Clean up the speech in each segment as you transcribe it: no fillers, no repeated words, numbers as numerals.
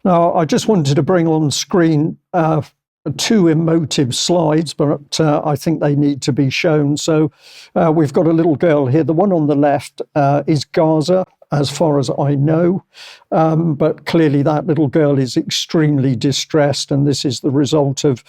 Now, I just wanted to bring on screen two emotive slides, but I think they need to be shown. So we've got a little girl here. The one on the left is Gaza, as far as I know, but clearly that little girl is extremely distressed, and this is the result of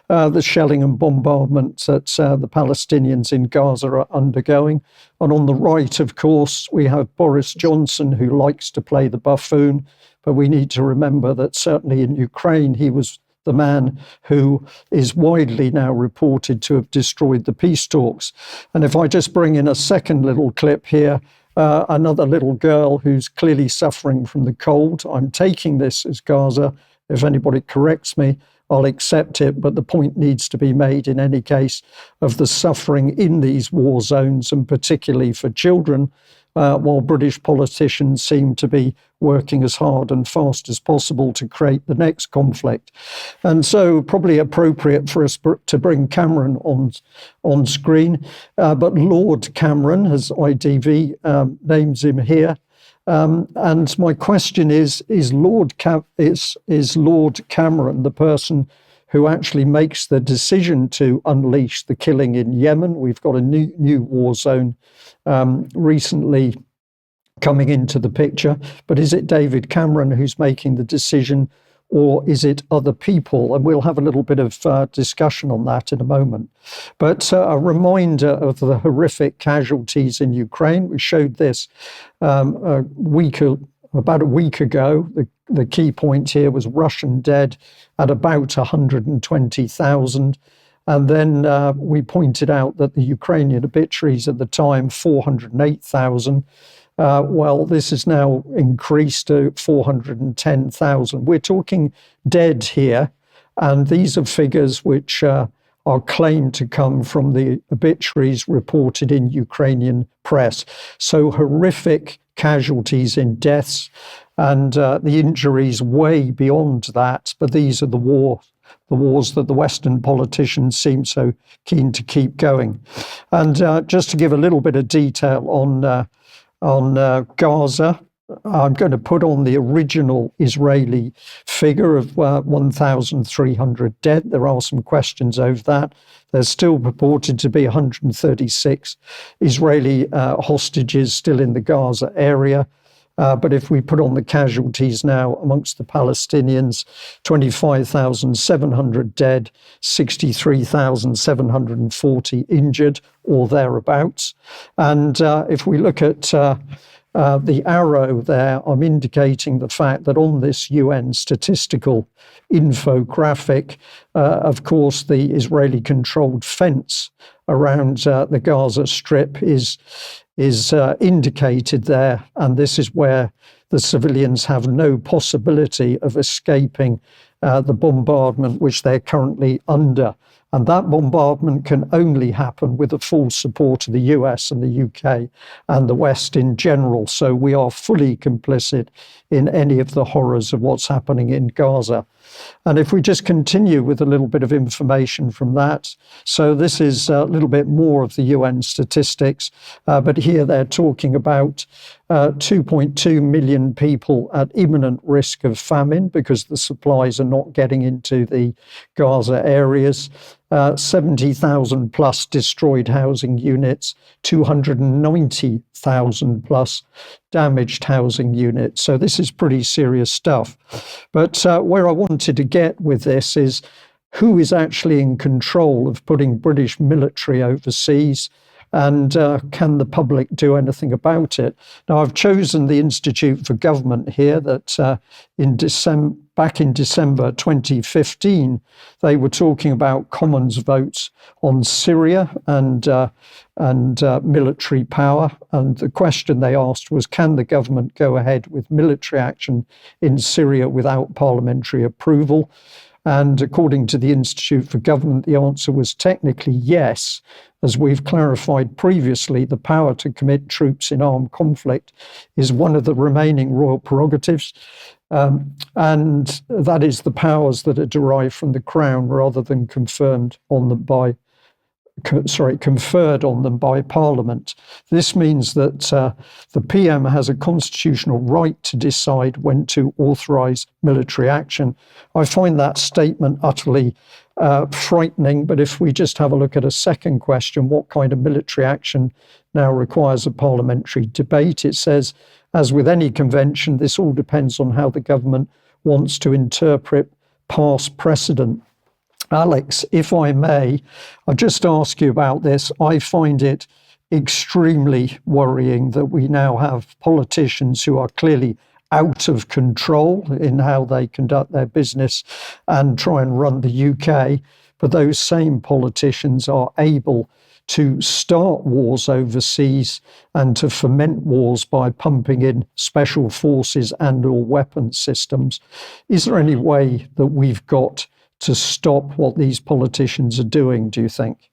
the shelling and bombardment that the Palestinians in Gaza are undergoing. And on the right, of course, we have Boris Johnson, who likes to play the buffoon, but we need to remember that certainly in Ukraine, he was the man who is widely now reported to have destroyed the peace talks. And if I just bring in a second little clip here, another little girl who's clearly suffering from the cold. I'm taking this as Gaza. If anybody corrects me, I'll accept it, but the point needs to be made in any case of the suffering in these war zones, and particularly for children, while British politicians seem to be working as hard and fast as possible to create the next conflict. And so probably appropriate for us to bring Cameron on screen, but Lord Cameron, as ITV names him here. And my question is Lord Cameron the person who actually makes the decision to unleash the killing in Yemen? We've got a new war zone recently coming into the picture, but is it David Cameron who's making the decision, or is it other people? And we'll have a little bit of discussion on that in a moment. But a reminder of the horrific casualties in Ukraine. We showed this about a week ago. The key point here was Russian dead at about 120,000. And then we pointed out that the Ukrainian obituaries at the time, 408,000. Well, this is now increased to 410,000. We're talking dead here, and these are figures which are claimed to come from the obituaries reported in Ukrainian press. So horrific casualties in deaths, and the injuries way beyond that. But these are the wars that the Western politicians seem so keen to keep going. And just to give a little bit of detail on Gaza, I'm going to put on the original Israeli figure of 1,300 dead. There are some questions over that. There's still purported to be 136 Israeli hostages still in the Gaza area. But if we put on the casualties now amongst the Palestinians, 25,700 dead, 63,740 injured or thereabouts. And if we look at the arrow there, I'm indicating the fact that on this UN statistical infographic, of course, the Israeli-controlled fence around the Gaza Strip is indicated there, and this is where the civilians have no possibility of escaping the bombardment which they're currently under. And that bombardment can only happen with the full support of the US and the UK and the West in general. So we are fully complicit in any of the horrors of what's happening in Gaza. And if we just continue with a little bit of information from that. So this is a little bit more of the UN statistics, but here they're talking about 2.2 million people at imminent risk of famine because the supplies are not getting into the Gaza areas. 70,000 plus destroyed housing units, 290,000 plus damaged housing units. So this is pretty serious stuff. But where I wanted to get with this is who is actually in control of putting British military overseas, and can the public do anything about it? Now, I've chosen the Institute for Government here that back in December 2015, they were talking about Commons votes on Syria and military power. And the question they asked was, can the government go ahead with military action in Syria without parliamentary approval? And according to the Institute for Government, the answer was technically yes. As we've clarified previously, the power to commit troops in armed conflict is one of the remaining royal prerogatives. And that is the powers that are derived from the Crown rather than conferred on them by conferred on them by Parliament. This means that the PM has a constitutional right to decide when to authorise military action. I find that statement utterly frightening, but if we just have a look at a second question, what kind of military action now requires a parliamentary debate? It says, as with any convention, this all depends on how the government wants to interpret past precedent. Alex, if I may, I'll just ask you about this. I find it extremely worrying that we now have politicians who are clearly out of control in how they conduct their business and try and run the UK, but those same politicians are able to start wars overseas and to foment wars by pumping in special forces and or weapons systems. Is there any way that we've got to stop what these politicians are doing, do you think?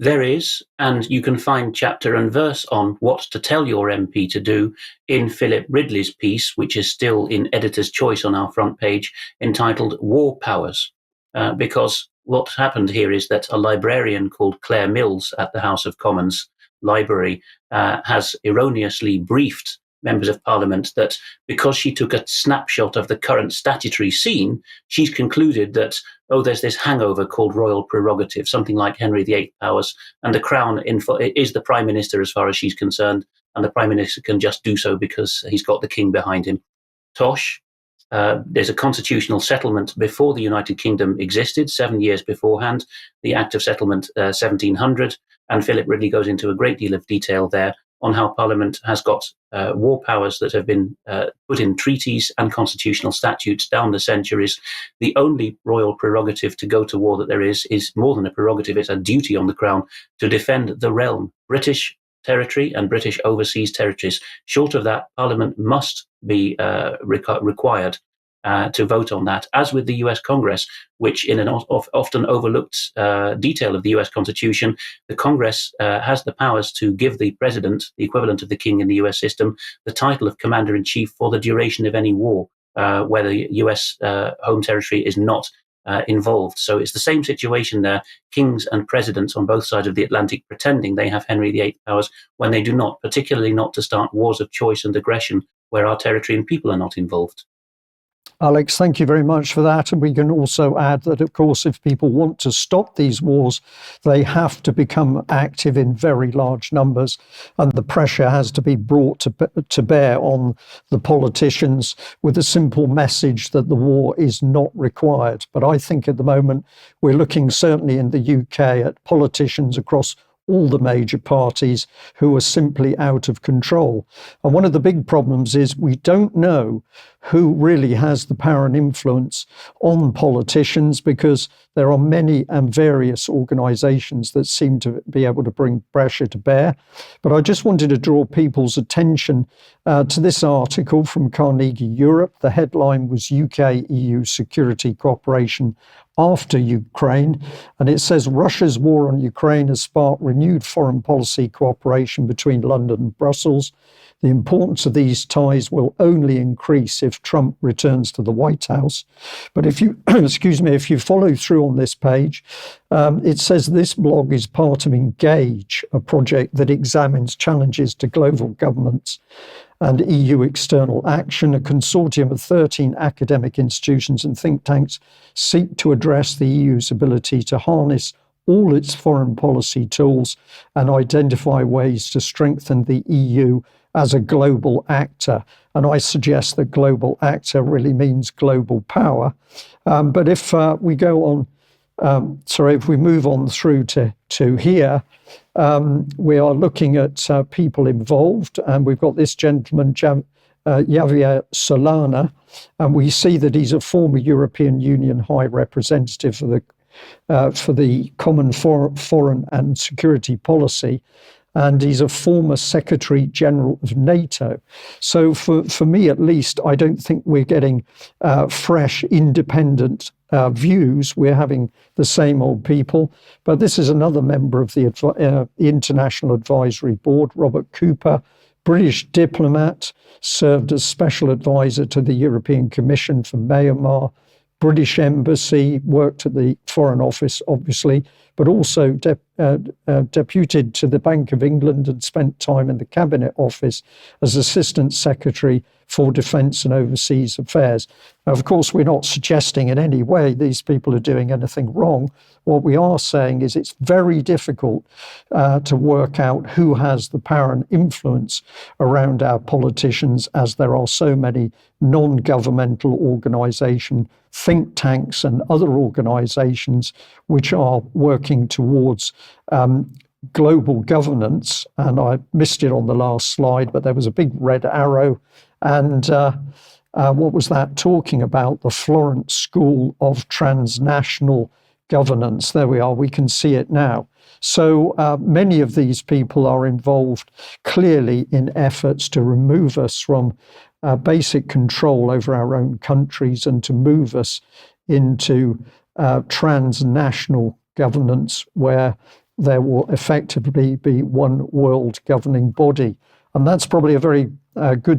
There is, and you can find chapter and verse on what to tell your MP to do in Philip Ridley's piece, which is still in editor's choice on our front page, entitled War Powers. Because what happened here is that a librarian called Claire Mills at the House of Commons Library has erroneously briefed members of Parliament that because she took a snapshot of the current statutory scene, she's concluded that, there's this hangover called royal prerogative, something like Henry VIII powers, and the Crown is the Prime Minister as far as she's concerned, and the Prime Minister can just do so because he's got the King behind him. Tosh. There's a constitutional settlement before the United Kingdom existed, 7 years beforehand, the Act of Settlement 1700, and Philip Ridley goes into a great deal of detail there on how Parliament has got war powers that have been put in treaties and constitutional statutes down the centuries. The only royal prerogative to go to war that there is more than a prerogative, it's a duty on the Crown to defend the realm, British territory and British overseas territories. Short of that, Parliament must be required to vote on that, as with the US Congress, which in an often overlooked detail of the US Constitution, the Congress has the powers to give the president, the equivalent of the king in the US system, the title of commander-in-chief for the duration of any war, where the US home territory is not involved. So it's the same situation there, kings and presidents on both sides of the Atlantic pretending they have Henry VIII powers when they do not, particularly not to start wars of choice and aggression where our territory and people are not involved. Alex, thank you very much for that. And we can also add that, of course, if people want to stop these wars, they have to become active in very large numbers. And the pressure has to be brought to bear on the politicians with a simple message that the war is not required. But I think at the moment, we're looking certainly in the UK at politicians across all the major parties who are simply out of control. And one of the big problems is we don't know who really has the power and influence on politicians, because there are many and various organisations that seem to be able to bring pressure to bear. But I just wanted to draw people's attention to this article from Carnegie Europe. The headline was UK-EU security cooperation after Ukraine, and it says Russia's war on Ukraine has sparked renewed foreign policy cooperation between London and Brussels. The importance of these ties will only increase if Trump returns to the White House. But if you, if you follow through on this page, it says this blog is part of Engage, a project that examines challenges to global governments and EU external action. A consortium of 13 academic institutions and think tanks seek to address the EU's ability to harness all its foreign policy tools and identify ways to strengthen the EU as a global actor. And I suggest that global actor really means global power. But if we go on, if we move on through to here, we are looking at people involved, and we've got this gentleman, Javier Solana, and we see that he's a former European Union High Representative for the Common Foreign and Security Policy, and he's a former Secretary General of NATO. So for me, at least, I don't think we're getting fresh, independent views. We're having the same old people. But this is another member of the International Advisory Board, Robert Cooper, British diplomat, served as special advisor to the European Commission for Myanmar, British Embassy, worked at the Foreign Office, obviously, but also deputed to the Bank of England and spent time in the Cabinet Office as Assistant Secretary for Defence and Overseas Affairs. Now, of course, we're not suggesting in any way these people are doing anything wrong. What we are saying is it's very difficult to work out who has the power and influence around our politicians, as there are so many non-governmental organisations, think tanks and other organisations which are working towards global governance. And I missed it on the last slide, but there was a big red arrow. And what was that talking about? The Florence School of Transnational Governance. There we are. We can see it now. So many of these people are involved clearly in efforts to remove us from basic control over our own countries and to move us into transnational governance, where there will effectively be one world governing body. And that's probably a very good